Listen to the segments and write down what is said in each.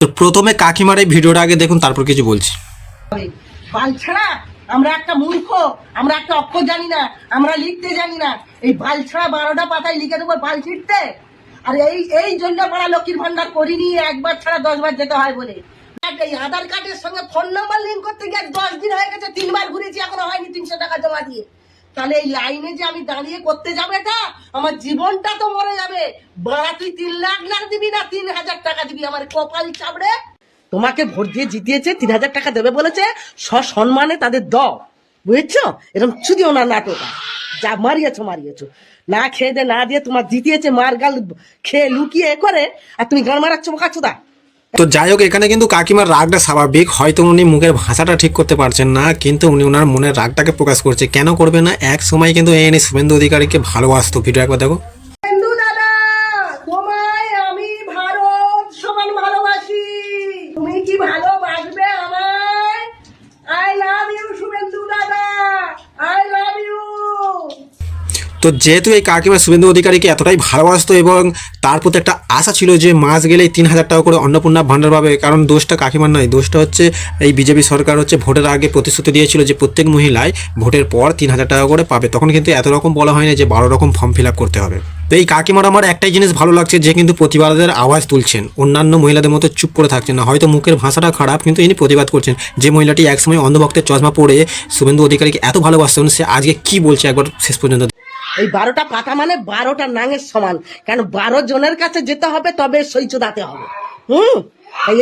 তো প্রথমে কাকিমার এই ভিডিওটা আগে দেখুন, তারপর কিছু বলছি। বাল ছাড়া আমরা একটা মূর্খ, আমরা একটা অক্ষর জানি না, আমরা লিখতে জানি না। এই বাল ছাড়া 12টা পাতায় লিখে দেবো বাল ছিটতে। আর এই জন্য পাড়া লক্ষ্মীর ভান্ডার করিনি, একবার ছাড়া 10 বার যেতে হয় বলে। এই আধার কার্ডের সঙ্গে ফোন নাম্বার লিঙ্ক করতে গিয়ে 10 দিন হয়ে গেছে, 3 বার ঘুরেছি, এখনো হয়নি 300 টাকা জমা দিয়ে। তাহলে এই লাইনে যে আমি দাঁড়িয়ে করতে যাবে এটা, আমার জীবনটা তো মরে যাবে। বাড়া তুই 3 লাখ দিবি না 3000 টাকা দিবি, আমার কপাল চাপড়ে। তোমাকে ভোট দিয়ে জিতিয়েছে, 3000 টাকা দেবে বলেছে, সসম্মানে তাদের দাও, বুঝেছো? এরকম চুদিও না নাটক, যা মারিয়েছো না খেয়ে দে না দিয়ে তোমার জিতিয়েছে, মার গাল খেয়ে লুকিয়ে করে, আর তুমি গান মারাচ্ছ বোকাচোদা। তো যাই হোক, এখানে কিন্তু কাকিমার রাগটা স্বাভাবিক, হয়তো উনি মুখের ভাষাটা ঠিক করতে পারছেন না, কিন্তু উনি ওনার মনের রাগটাকে প্রকাশ করছে। কেন করবে না? এক সময় কিন্তু এনে শুভেন্দু অধিকারীকে ভালোবাসতো। ভিডিও একবার দেখো। বন্ধু দাদা, তোমায় আমি ভারত সমান ভালোবাসি, তুমি কি ভালোবাসবে আমায়? আই লাভ ইউ শুভেন্দু দাদা, আই লাভ ইউ। তো যেহেতু এই কাকিমা শুভেন্দু অধিকারীকে এতটাই ভালোবাসতো এবং তার প্রতি একটা আশা ছিল যে মাস গেলেই 3000 টাকা করে অন্নপূর্ণা ভান্ডার পাবে, কারণ দোষটা কাকিমার নয়, দোষটা হচ্ছে এই বিজেপি সরকার হচ্ছে ভোটের আগে প্রতিশ্রুতি দিয়েছিল যে প্রত্যেক মহিলায় ভোটের পর 3000 টাকা করে পাবে। তখন কিন্তু এত রকম বলা হয়নি যে 12 রকম ফর্ম ফিল আপ করতে হবে। তো এই কাকিমার আমার একটাই জিনিস ভালো লাগছে, যে কিন্তু প্রতিবাদের আওয়াজ তুলছেন, অন্যান্য মহিলাদের মতো চুপ করে থাকছেন না। হয়তো মুখের ভাষাটা খারাপ, কিন্তু ইনি প্রতিবাদ করছেন। যে মহিলাটি একসময় অন্ধভক্তের চশমা পরে শুভেন্দু অধিকারীকে এত ভালোবাসতেন, সে আজকে কি বলছে একবার শেষ পর্যন্ত। এই 12টা পাতা মানে 12টা নাঙের সমান, কেন 12 জনের কাছে যেতে হবে, তবে সই চোদাতে হবে।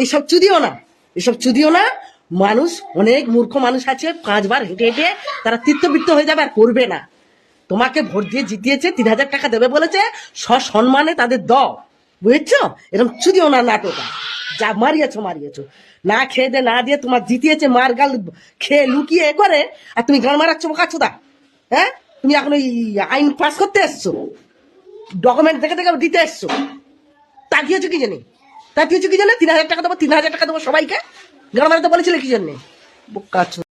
এইসব চুদিও না। মানুষ, অনেক মূর্খ মানুষ আছে, 5 বার হেঁটে হেঁটে তারা তীর্থবৃত্ত হয়ে যাবে, আর করবে না। তোমাকে ভোট দিয়ে জিতিয়েছে, 3000 টাকা দেবে বলেছে, সসম্মানে তাদের দাও, বুঝেছো? এরকম চুদিও না নাটক, যা মারিয়েছো না খেয়ে দে না দিয়ে তোমার জিতিয়েছে, মার গাল খেয়ে লুকিয়ে করে, আর তুমি গান মারাচ্ছ বোকাচোদা। হ্যাঁ, তুমি এখন ওই আইন পাস করতে এসছো, ডকুমেন্ট দেখে দিতে এসছো, তাকিয়েছো কি জানি 3000 টাকা দেবো, 3000 টাকা দেবো সবাইকে, গান মারাতে বলেছিলে কি জন্যে? বোকাচোদা।